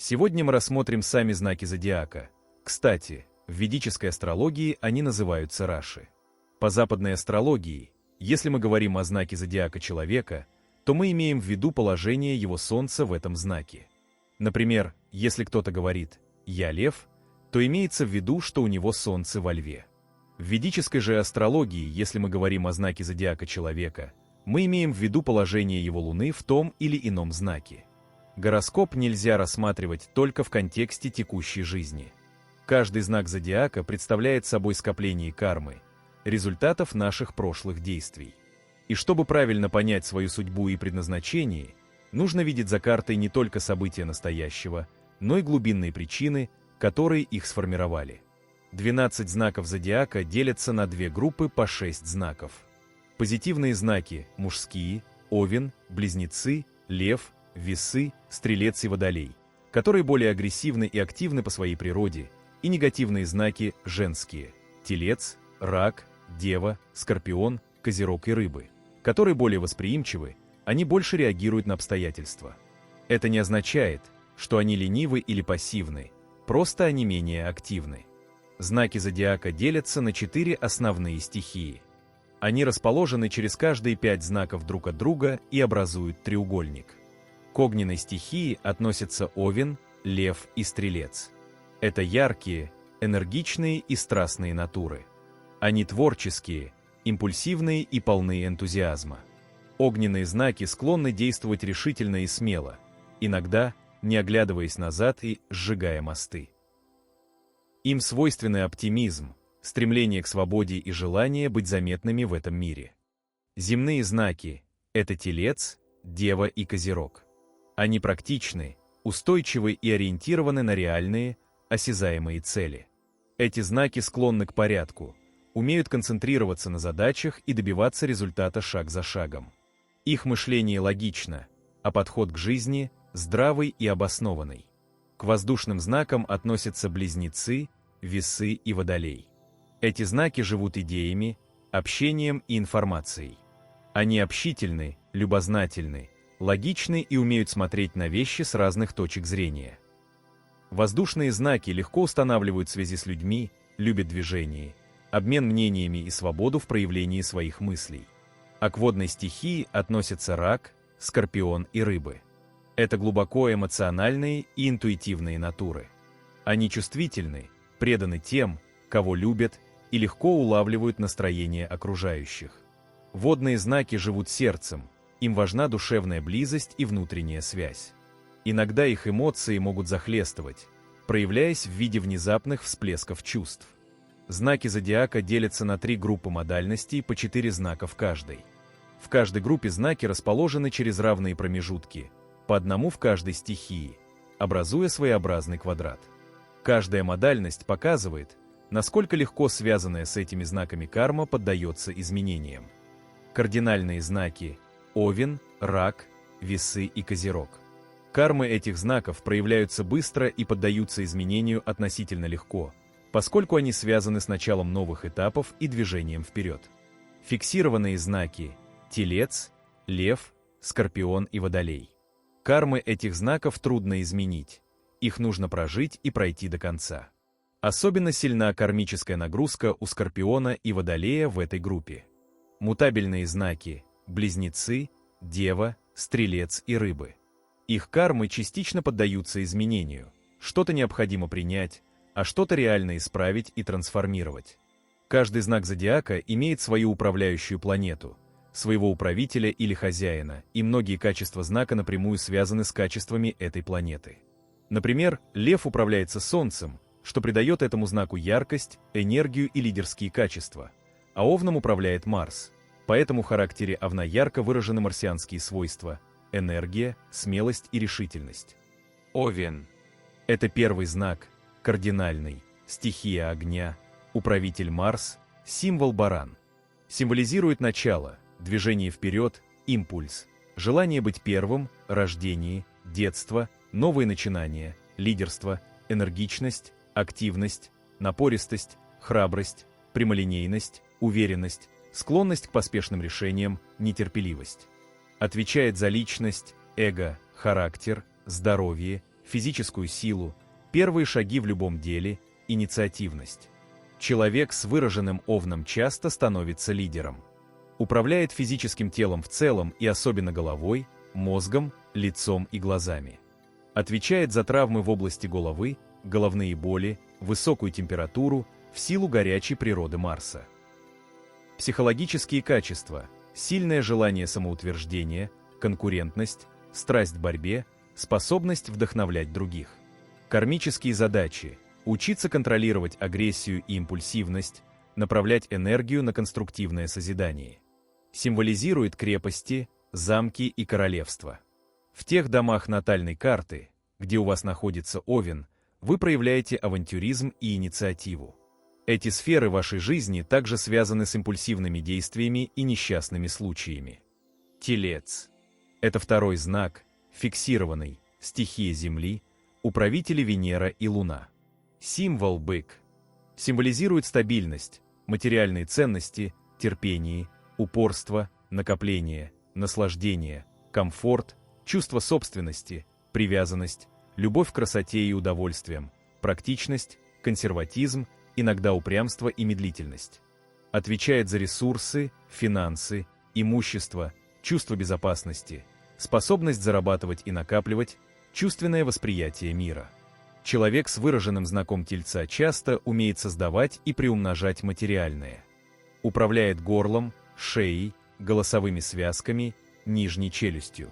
Сегодня мы рассмотрим сами знаки зодиака. Кстати, в ведической астрологии они называются раши. По западной астрологии, если мы говорим о знаке зодиака человека, то мы имеем в виду положение его Солнца в этом знаке. Например, если кто-то говорит «я лев», то имеется в виду, что у него Солнце во льве. В ведической же астрологии, если мы говорим о знаке зодиака человека, мы имеем в виду положение его Луны в том или ином знаке. Гороскоп нельзя рассматривать только в контексте текущей жизни. Каждый знак зодиака представляет собой скопление кармы, результатов наших прошлых действий. И чтобы правильно понять свою судьбу и предназначение, нужно видеть за картой не только события настоящего, но и глубинные причины, которые их сформировали. 12 знаков зодиака делятся на две группы по 6 знаков. Позитивные знаки – мужские, Овен, Близнецы, Лев, Весы, Стрелец и Водолей, которые более агрессивны и активны по своей природе, и негативные знаки – женские – Телец, Рак, Дева, Скорпион, Козерог и Рыбы, которые более восприимчивы, они больше реагируют на обстоятельства. Это не означает, что они ленивы или пассивны, просто они менее активны. Знаки зодиака делятся на 4 основные стихии. Они расположены через каждые 5 знаков друг от друга и образуют треугольник. К огненной стихии относятся Овен, Лев и Стрелец. Это яркие, энергичные и страстные натуры. Они творческие, импульсивные и полны энтузиазма. Огненные знаки склонны действовать решительно и смело, иногда не оглядываясь назад и сжигая мосты. Им свойственны оптимизм, стремление к свободе и желание быть заметными в этом мире. Земные знаки – это Телец, Дева и Козерог. Они практичны, устойчивы и ориентированы на реальные, осязаемые цели. Эти знаки склонны к порядку, умеют концентрироваться на задачах и добиваться результата шаг за шагом. Их мышление логично, а подход к жизни – здравый и обоснованный. К воздушным знакам относятся Близнецы, Весы и Водолей. Эти знаки живут идеями, общением и информацией. Они общительны, любознательны, логичны и умеют смотреть на вещи с разных точек зрения. Воздушные знаки легко устанавливают связи с людьми, любят движение, обмен мнениями и свободу в проявлении своих мыслей. А к водной стихии относятся Рак, Скорпион и Рыбы. Это глубоко эмоциональные и интуитивные натуры. Они чувствительны, преданы тем, кого любят, и легко улавливают настроение окружающих. Водные знаки живут сердцем, им важна душевная близость и внутренняя связь. Иногда их эмоции могут захлестывать, проявляясь в виде внезапных всплесков чувств. Знаки зодиака делятся на 3 группы модальностей по 4 знака в каждой. В каждой группе знаки расположены через равные промежутки, по одному в каждой стихии, образуя своеобразный квадрат. Каждая модальность показывает, насколько легко связанная с этими знаками карма поддается изменениям. Кардинальные знаки – Овен, Рак, Весы и Козерог. Кармы этих знаков проявляются быстро и поддаются изменению относительно легко, поскольку они связаны с началом новых этапов и движением вперед. Фиксированные знаки – Телец, Лев, Скорпион и Водолей. Кармы этих знаков трудно изменить, их нужно прожить и пройти до конца. Особенно сильна кармическая нагрузка у Скорпиона и Водолея в этой группе. Мутабельные знаки – Близнецы, Дева, Стрелец и Рыбы. Их кармы частично поддаются изменению, что-то необходимо принять, а что-то реально исправить и трансформировать. Каждый знак зодиака имеет свою управляющую планету, своего управителя или хозяина, и многие качества знака напрямую связаны с качествами этой планеты. Например, Лев управляется Солнцем, что придает этому знаку яркость, энергию и лидерские качества, а Овном управляет Марс, поэтому в характере Овна ярко выражены марсианские свойства – энергия, смелость и решительность. Овен – это первый знак, кардинальный, стихия огня, управитель Марс, символ баран. Символизирует начало, движение вперед, импульс, желание быть первым, рождение, детство, новые начинания, лидерство, энергичность, активность, напористость, храбрость, прямолинейность, уверенность, склонность к поспешным решениям, нетерпеливость. Отвечает за личность, эго, характер, здоровье, физическую силу, первые шаги в любом деле, инициативность. Человек с выраженным овном часто становится лидером. Управляет физическим телом в целом и особенно головой, мозгом, лицом и глазами. Отвечает за травмы в области головы, головные боли, высокую температуру в силу горячей природы Марса. Психологические качества: сильное желание самоутверждения, конкурентность, страсть к борьбе, способность вдохновлять других. Кармические задачи: учиться контролировать агрессию и импульсивность, направлять энергию на конструктивное созидание. Символизирует крепости, замки и королевства. В тех домах натальной карты, где у вас находится Овен, вы проявляете авантюризм и инициативу. Эти сферы вашей жизни также связаны с импульсивными действиями и несчастными случаями. Телец. Это второй знак, фиксированный, стихия Земли, управители Венера и Луна. Символ бык. Символизирует стабильность, материальные ценности, терпение, упорство, накопление, наслаждение, комфорт, чувство собственности, привязанность, любовь к красоте и удовольствиям, практичность, консерватизм, иногда упрямство и медлительность. Отвечает за ресурсы, финансы, имущество, чувство безопасности, способность зарабатывать и накапливать, чувственное восприятие мира. Человек с выраженным знаком Тельца часто умеет создавать и приумножать материальное. Управляет горлом, шеей, голосовыми связками, нижней челюстью.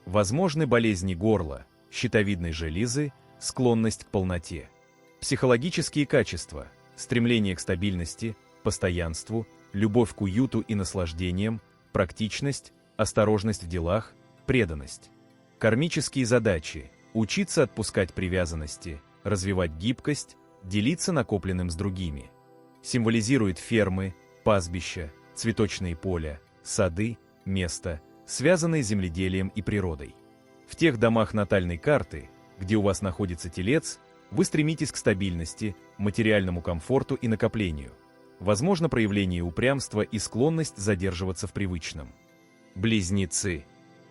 Возможны болезни горла, щитовидной железы, склонность к полноте. Психологические качества: стремление к стабильности, постоянству, любовь к уюту и наслаждениям, практичность, осторожность в делах, преданность. Кармические задачи: учиться отпускать привязанности, развивать гибкость, делиться накопленным с другими. Символизирует фермы, пастбища, цветочные поля, сады, места, связанные с земледелием и природой. В тех домах натальной карты, где у вас находится Телец, вы стремитесь к стабильности, материальному комфорту и накоплению. Возможно проявление упрямства и склонность задерживаться в привычном. Близнецы.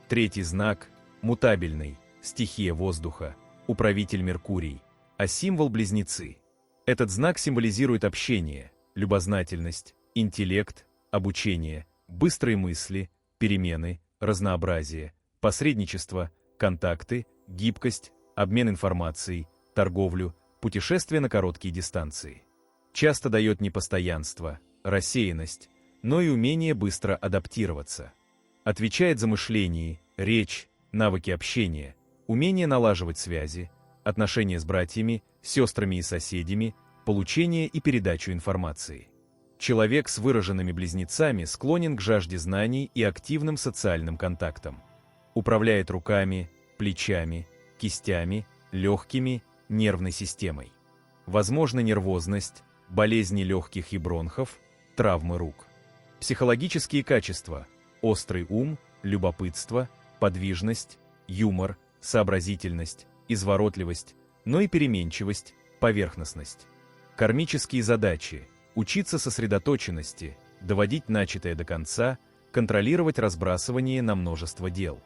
Третий знак, мутабельный, стихия воздуха, управитель Меркурий, а символ Близнецы. Этот знак символизирует общение, любознательность, интеллект, обучение, быстрые мысли, перемены, разнообразие, посредничество, контакты, гибкость, обмен информацией, торговлю, путешествия на короткие дистанции. Часто дает не постоянство, рассеянность, но и умение быстро адаптироваться. Отвечает за мышление, речь, навыки общения, умение налаживать связи, отношения с братьями, сестрами и соседями, получение и передачу информации. Человек с выраженными близнецами склонен к жажде знаний и активным социальным контактам. Управляет руками, плечами, кистями, легкими, нервной системой. Возможна нервозность, болезни легких и бронхов, травмы рук. Психологические качества: острый ум, любопытство, подвижность, юмор, сообразительность, изворотливость, но и переменчивость, поверхностность. Кармические задачи: учиться сосредоточенности, доводить начатое до конца, контролировать разбрасывание на множество дел.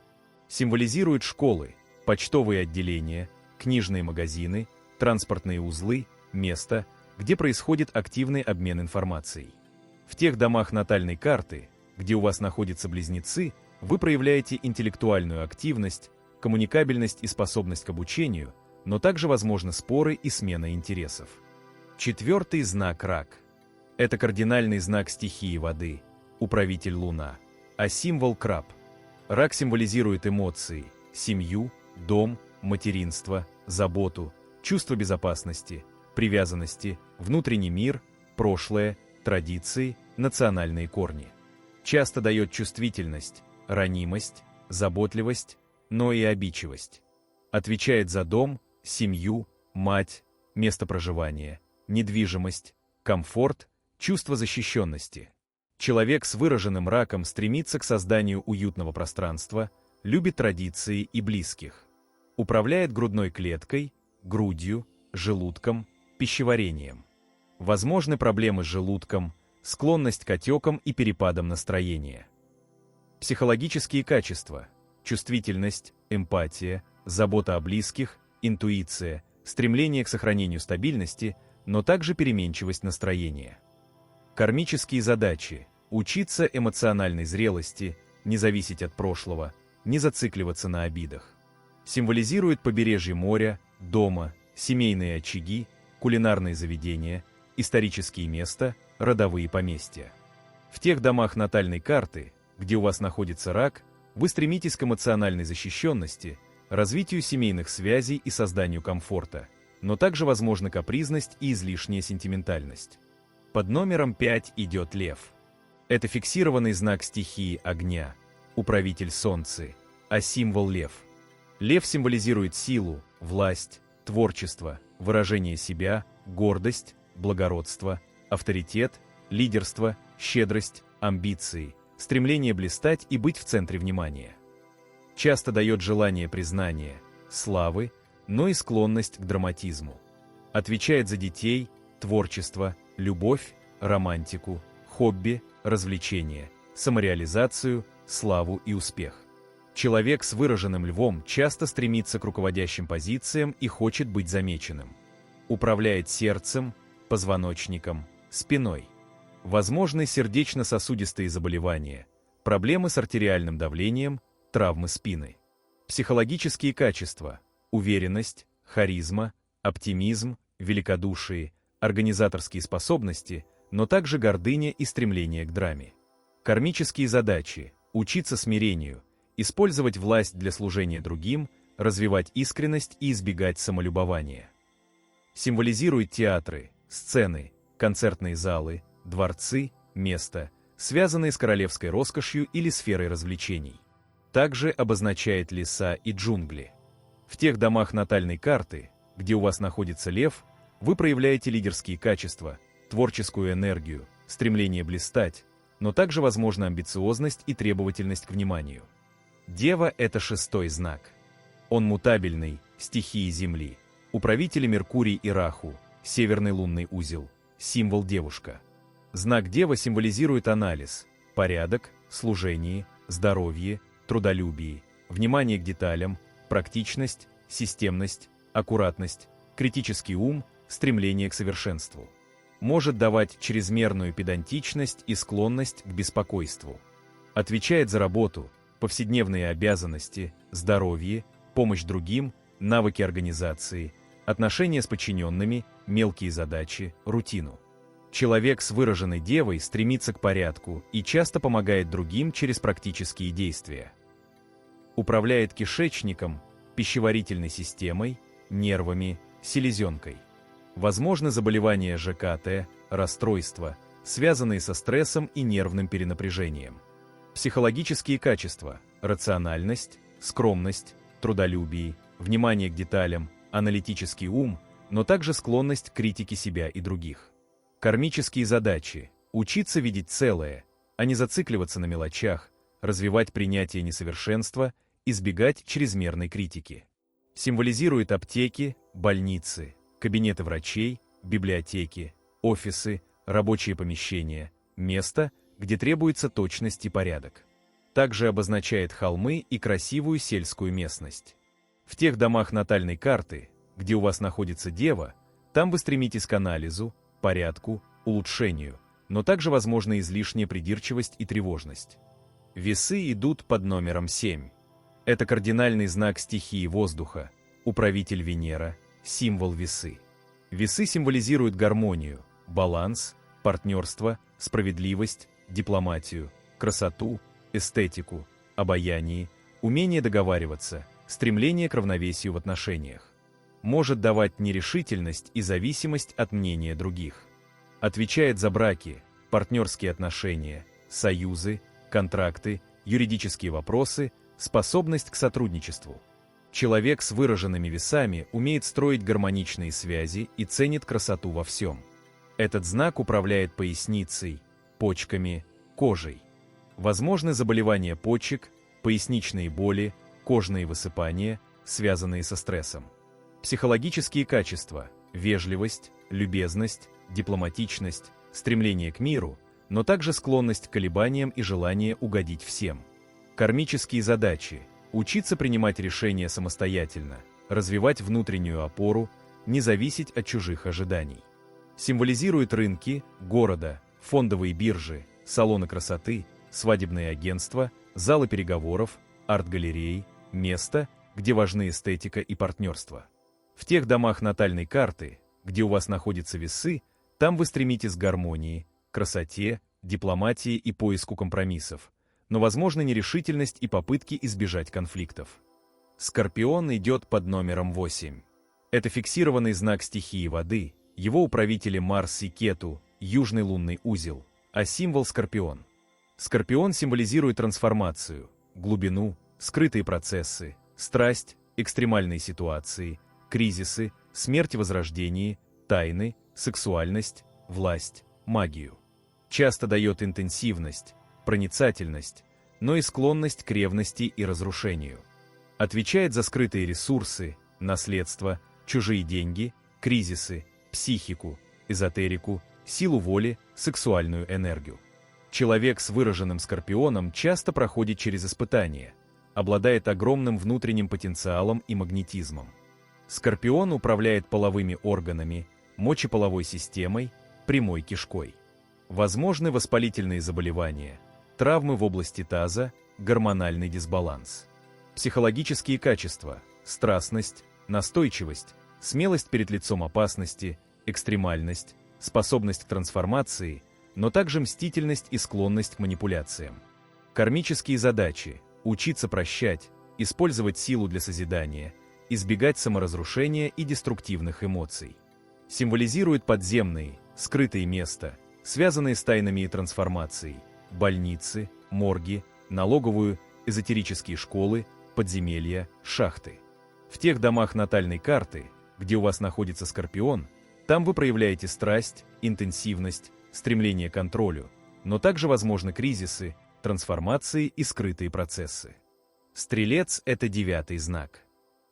Символизирует школы, почтовые отделения, книжные магазины, транспортные узлы, место, где происходит активный обмен информацией. В тех домах натальной карты, где у вас находятся близнецы, вы проявляете интеллектуальную активность, коммуникабельность и способность к обучению, но также возможны споры и смена интересов. Четвертый знак Рак. Это кардинальный знак стихии воды, управитель Луна, а символ Краб. Рак символизирует эмоции, семью, дом, материнство, заботу, чувство безопасности, привязанности, внутренний мир, прошлое, традиции, национальные корни. Часто дает чувствительность, ранимость, заботливость, но и обидчивость. Отвечает за дом, семью, мать, место проживания, недвижимость, комфорт, чувство защищенности. Человек с выраженным раком стремится к созданию уютного пространства, любит традиции и близких. Управляет грудной клеткой, грудью, желудком, пищеварением. Возможны проблемы с желудком, склонность к отекам и перепадам настроения. Психологические качества: чувствительность, эмпатия, забота о близких, интуиция, стремление к сохранению стабильности, но также переменчивость настроения. Кармические задачи – учиться эмоциональной зрелости, не зависеть от прошлого, не зацикливаться на обидах. Символизирует побережье моря, дома, семейные очаги, кулинарные заведения, исторические места, родовые поместья. В тех домах натальной карты, где у вас находится рак, вы стремитесь к эмоциональной защищенности, развитию семейных связей и созданию комфорта, но также возможна капризность и излишняя сентиментальность. Под номером 5 идет лев. Это фиксированный знак стихии огня, управитель солнца, а символ лев. Лев символизирует силу, власть, творчество, выражение себя, гордость, благородство, авторитет, лидерство, щедрость, амбиции, стремление блистать и быть в центре внимания. Часто дает желание признания, славы, но и склонность к драматизму. Отвечает за детей, творчество, любовь, романтику, хобби, развлечения, самореализацию, славу и успех. Человек с выраженным львом часто стремится к руководящим позициям и хочет быть замеченным. Управляет сердцем, позвоночником, спиной. Возможны сердечно-сосудистые заболевания, проблемы с артериальным давлением, травмы спины. Психологические качества – уверенность, харизма, оптимизм, великодушие, организаторские способности, но также гордыня и стремление к драме. Кармические задачи – учиться смирению, использовать власть для служения другим, развивать искренность и избегать самолюбования. Символизирует театры, сцены, концертные залы, дворцы, места, связанные с королевской роскошью или сферой развлечений. Также обозначает леса и джунгли. В тех домах натальной карты, где у вас находится лев, вы проявляете лидерские качества, творческую энергию, стремление блистать, но также возможна амбициозность и требовательность к вниманию. Дева – это 6-й знак. Он мутабельный, стихии Земли, управители Меркурий и Раху, северный лунный узел, символ девушка. Знак Дева символизирует анализ, порядок, служение, здоровье, трудолюбие, внимание к деталям, практичность, системность, аккуратность, критический ум, стремление к совершенству. Может давать чрезмерную педантичность и склонность к беспокойству. Отвечает за работу, повседневные обязанности, здоровье, помощь другим, навыки организации, отношения с подчиненными, мелкие задачи, рутину. Человек с выраженной девой стремится к порядку и часто помогает другим через практические действия. Управляет кишечником, пищеварительной системой, нервами, селезенкой. Возможны заболевания ЖКТ, расстройства, связанные со стрессом и нервным перенапряжением. Психологические качества – рациональность, скромность, трудолюбие, внимание к деталям, аналитический ум, но также склонность к критике себя и других. Кармические задачи – учиться видеть целое, а не зацикливаться на мелочах, развивать принятие несовершенства, избегать чрезмерной критики. Символизирует аптеки, больницы, кабинеты врачей, библиотеки, офисы, рабочие помещения, место, где требуется точность и порядок. Также обозначает холмы и красивую сельскую местность. В тех домах натальной карты, где у вас находится Дева, там вы стремитесь к анализу, порядку, улучшению, но также возможна излишняя придирчивость и тревожность. Весы идут под номером 7. Это кардинальный знак стихии воздуха, управитель Венера, символ весы. Весы символизируют гармонию, баланс, партнерство, справедливость, дипломатию, красоту, эстетику, обаяние, умение договариваться, стремление к равновесию в отношениях. Может давать нерешительность и зависимость от мнения других. Отвечает за браки, партнерские отношения, союзы, контракты, юридические вопросы, способность к сотрудничеству. Человек с выраженными весами умеет строить гармоничные связи и ценит красоту во всем. Этот знак управляет поясницей, почками, кожей. Возможны заболевания почек, поясничные боли, кожные высыпания, связанные со стрессом. Психологические качества – вежливость, любезность, дипломатичность, стремление к миру, но также склонность к колебаниям и желание угодить всем. Кармические задачи – учиться принимать решения самостоятельно, развивать внутреннюю опору, не зависеть от чужих ожиданий. Символизирует рынки, города, фондовые биржи, салоны красоты, свадебные агентства, залы переговоров, арт-галереи, место, где важны эстетика и партнерство. В тех домах натальной карты, где у вас находятся весы, там вы стремитесь к гармонии, красоте, дипломатии и поиску компромиссов, но возможна нерешительность и попытки избежать конфликтов. Скорпион идет под номером 8. Это фиксированный знак стихии воды, его управители Марс и Кету, южный лунный узел, а символ Скорпион. Скорпион символизирует трансформацию, глубину, скрытые процессы, страсть, экстремальные ситуации, кризисы, смерть и возрождение, тайны, сексуальность, власть, магию. Часто дает интенсивность, проницательность, но и склонность к ревности и разрушению. Отвечает за скрытые ресурсы, наследство, чужие деньги, кризисы, психику, эзотерику, силу воли, сексуальную энергию. Человек с выраженным скорпионом часто проходит через испытания, обладает огромным внутренним потенциалом и магнетизмом. Скорпион управляет половыми органами, мочеполовой системой, прямой кишкой. Возможны воспалительные заболевания, травмы в области таза, гормональный дисбаланс. Психологические качества, страстность, настойчивость, смелость перед лицом опасности, экстремальность, способность к трансформации, но также мстительность и склонность к манипуляциям. Кармические задачи – учиться прощать, использовать силу для созидания, избегать саморазрушения и деструктивных эмоций. Символизирует подземные, скрытые места, связанные с тайнами и трансформацией, больницы, морги, налоговую, эзотерические школы, подземелья, шахты. В тех домах натальной карты, где у вас находится Скорпион, там вы проявляете страсть, интенсивность, стремление к контролю, но также возможны кризисы, трансформации и скрытые процессы. Стрелец – это 9-й знак.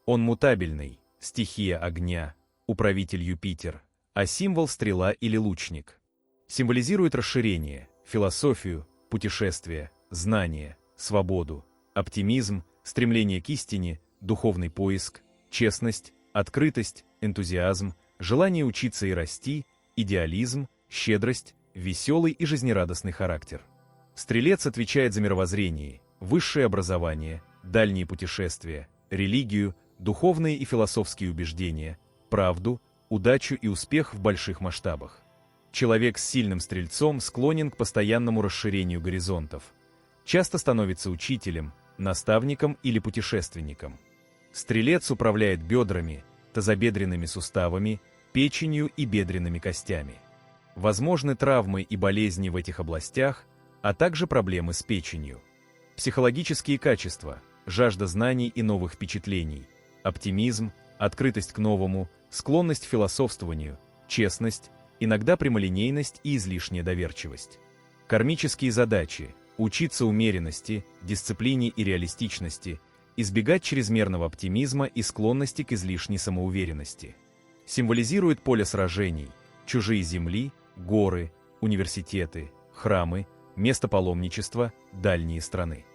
Он мутабельный, стихия огня, управитель Юпитер, а символ – стрела или лучник. Символизирует расширение, философию, путешествие, знание, свободу, оптимизм, стремление к истине, духовный поиск, честность, открытость, энтузиазм, желание учиться и расти, идеализм, щедрость, веселый и жизнерадостный характер. Стрелец отвечает за мировоззрение, высшее образование, дальние путешествия, религию, духовные и философские убеждения, правду, удачу и успех в больших масштабах. Человек с сильным стрельцом склонен к постоянному расширению горизонтов. Часто становится учителем, наставником или путешественником. Стрелец управляет бедрами, тазобедренными суставами, печенью и бедренными костями. Возможны травмы и болезни в этих областях, а также проблемы с печенью. Психологические качества, жажда знаний и новых впечатлений, оптимизм, открытость к новому, склонность к философствованию, честность, иногда прямолинейность и излишняя доверчивость. Кармические задачи – учиться умеренности, дисциплине и реалистичности, избегать чрезмерного оптимизма и склонности к излишней самоуверенности. Символизирует поле сражений, чужие земли, горы, университеты, храмы, место паломничества, дальние страны.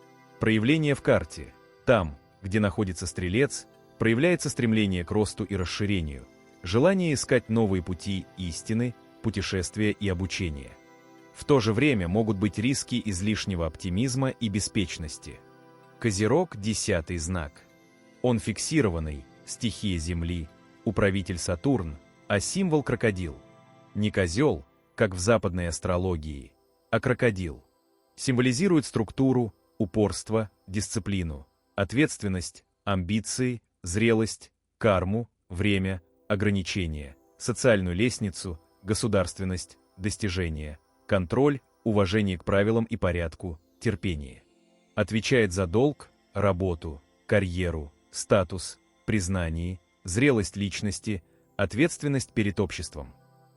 Проявление в карте. Там, где находится стрелец, проявляется стремление к росту и расширению, желание искать новые пути истины, путешествия и обучения. В то же время могут быть риски излишнего оптимизма и беспечности. Козерог – 10-й знак. Он фиксированный, стихия Земли, управитель Сатурн, а символ – крокодил. Не козел, как в западной астрологии, а крокодил. Символизирует структуру, упорство, дисциплину, ответственность, амбиции, зрелость, карму, время, ограничения, социальную лестницу, государственность, достижения, контроль, уважение к правилам и порядку, терпение. Отвечает за долг, работу, карьеру, статус, признание, зрелость личности, ответственность перед обществом.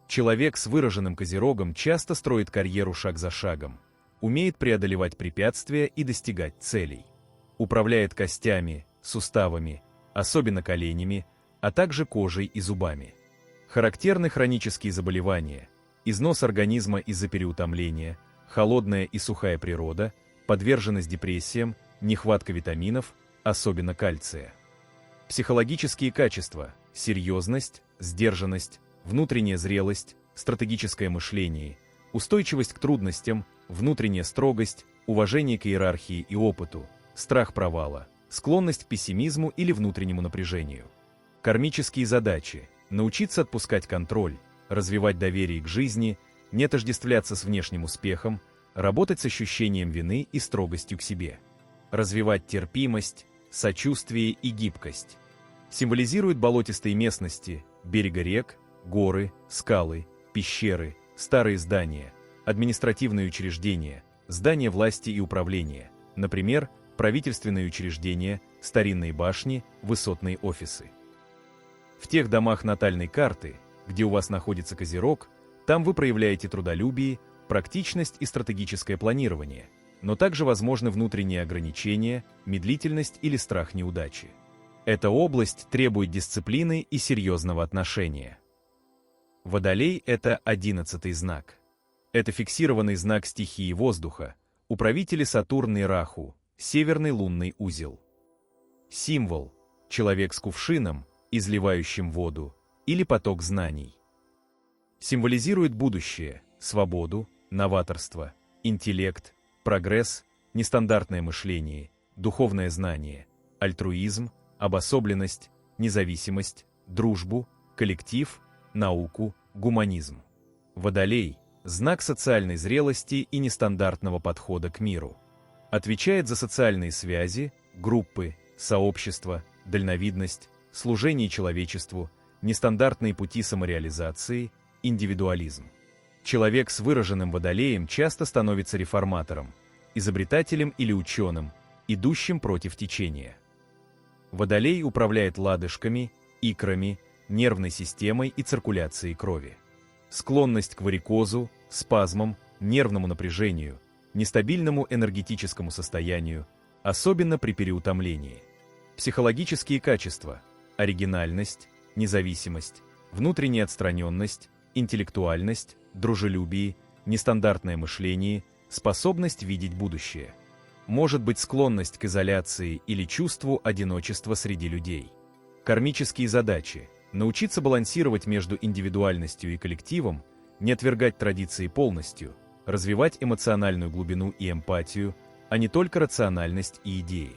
Человек с выраженным козерогом часто строит карьеру шаг за шагом, умеет преодолевать препятствия и достигать целей. Управляет костями, суставами, особенно коленями, а также кожей и зубами. Характерны хронические заболевания, износ организма из-за переутомления, холодная и сухая природа, подверженность депрессиям, нехватка витаминов, особенно кальция. Психологические качества – серьезность, сдержанность, внутренняя зрелость, стратегическое мышление, устойчивость к трудностям, внутренняя строгость, уважение к иерархии и опыту, страх провала, склонность к пессимизму или внутреннему напряжению. Кармические задачи – научиться отпускать контроль, развивать доверие к жизни, не отождествляться с внешним успехом, работать с ощущением вины и строгостью к себе. Развивать терпимость, сочувствие и гибкость. Символизирует болотистые местности, берега рек, горы, скалы, пещеры, старые здания, административные учреждения, здания власти и управления, например, правительственные учреждения, старинные башни, высотные офисы. В тех домах натальной карты, где у вас находится козерог, там вы проявляете трудолюбие, практичность и стратегическое планирование, но также возможны внутренние ограничения, медлительность или страх неудачи. Эта область требует дисциплины и серьезного отношения. Водолей – это 11-й знак. Это фиксированный знак стихии воздуха, управители Сатурн и Раху, северный лунный узел. Символ – человек с кувшином, изливающим воду, или поток знаний. Символизирует будущее, свободу, новаторство, интеллект, прогресс, нестандартное мышление, духовное знание, альтруизм, обособленность, независимость, дружбу, коллектив, науку, гуманизм. Водолей – знак социальной зрелости и нестандартного подхода к миру. Отвечает за социальные связи, группы, сообщества, дальновидность, служение человечеству, нестандартные пути самореализации, индивидуализм. Человек с выраженным водолеем часто становится реформатором, изобретателем или ученым, идущим против течения. Водолей управляет ладышками, икрами, нервной системой и циркуляцией крови. Склонность к варикозу, спазмам, нервному напряжению, нестабильному энергетическому состоянию, особенно при переутомлении. Психологические качества – оригинальность, независимость, внутренняя отстраненность, интеллектуальность, дружелюбие, нестандартное мышление, способность видеть будущее. Может быть склонность к изоляции или чувству одиночества среди людей. Кармические задачи – научиться балансировать между индивидуальностью и коллективом, не отвергать традиции полностью, развивать эмоциональную глубину и эмпатию, а не только рациональность и идеи.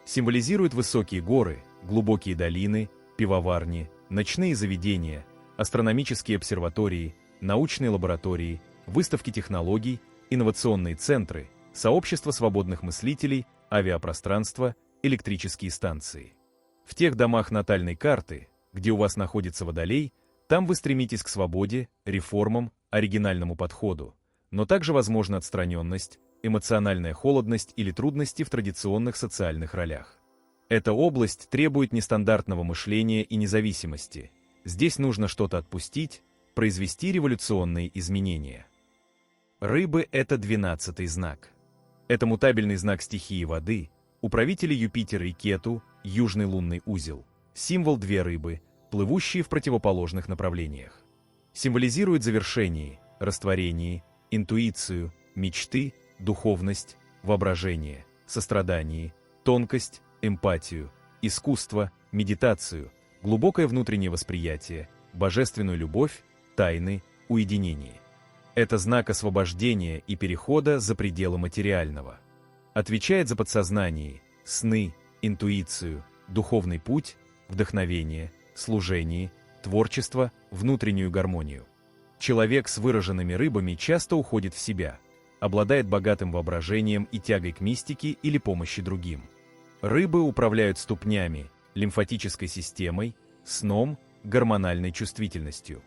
Символизирует высокие горы, глубокие долины, пивоварни, ночные заведения, астрономические обсерватории, научные лаборатории, выставки технологий, инновационные центры, сообщества свободных мыслителей, авиапространство, электрические станции. В тех домах натальной карты, где у вас находится Водолей, там вы стремитесь к свободе, реформам, оригинальному подходу, но также возможна отстраненность, эмоциональная холодность или трудности в традиционных социальных ролях. Эта область требует нестандартного мышления и независимости. Здесь нужно что-то отпустить, произвести революционные изменения. Рыбы – это 12-й знак. Это мутабельный знак стихии воды, управители Юпитер и Кету, южный лунный узел, символ две рыбы, плывущие в противоположных направлениях. Символизирует завершение, растворение, интуицию, мечты, духовность, воображение, сострадание, тонкость, эмпатию, искусство, медитацию, глубокое внутреннее восприятие, божественную любовь, тайны, уединение. Это знак освобождения и перехода за пределы материального. Отвечает за подсознание, сны, интуицию, духовный путь, вдохновение, служение, творчество, внутреннюю гармонию. Человек с выраженными рыбами часто уходит в себя, обладает богатым воображением и тягой к мистике или помощи другим. Рыбы управляют ступнями, лимфатической системой, сном, гормональной чувствительностью.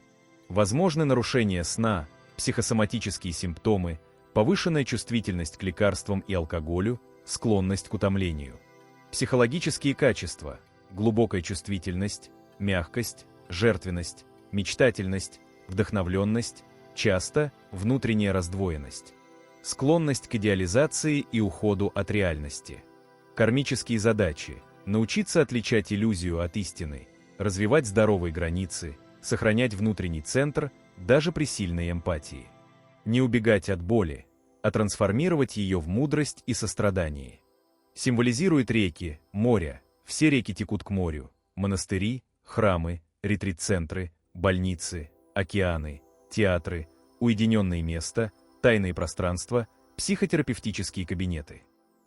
Возможны нарушения сна, психосоматические симптомы, повышенная чувствительность к лекарствам и алкоголю, склонность к утомлению. Психологические качества – глубокая чувствительность, мягкость, жертвенность, мечтательность, вдохновленность, часто внутренняя раздвоенность. Склонность к идеализации и уходу от реальности. Кармические задачи – научиться отличать иллюзию от истины, развивать здоровые границы, сохранять внутренний центр даже при сильной эмпатии. Не убегать от боли, а трансформировать ее в мудрость и сострадание. Символизирует реки, моря, все реки текут к морю, монастыри, храмы, ретрит-центры, больницы, океаны, театры, уединенные места, тайные пространства, психотерапевтические кабинеты.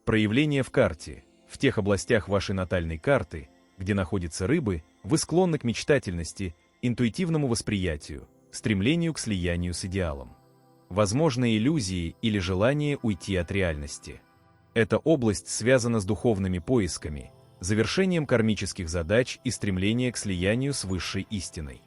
Проявление в карте. В тех областях вашей натальной карты, где находятся рыбы, вы склонны к мечтательности, интуитивному восприятию, стремлению к слиянию с идеалом. Возможны иллюзии или желание уйти от реальности. Эта область связана с духовными поисками, завершением кармических задач и стремлением к слиянию с высшей истиной.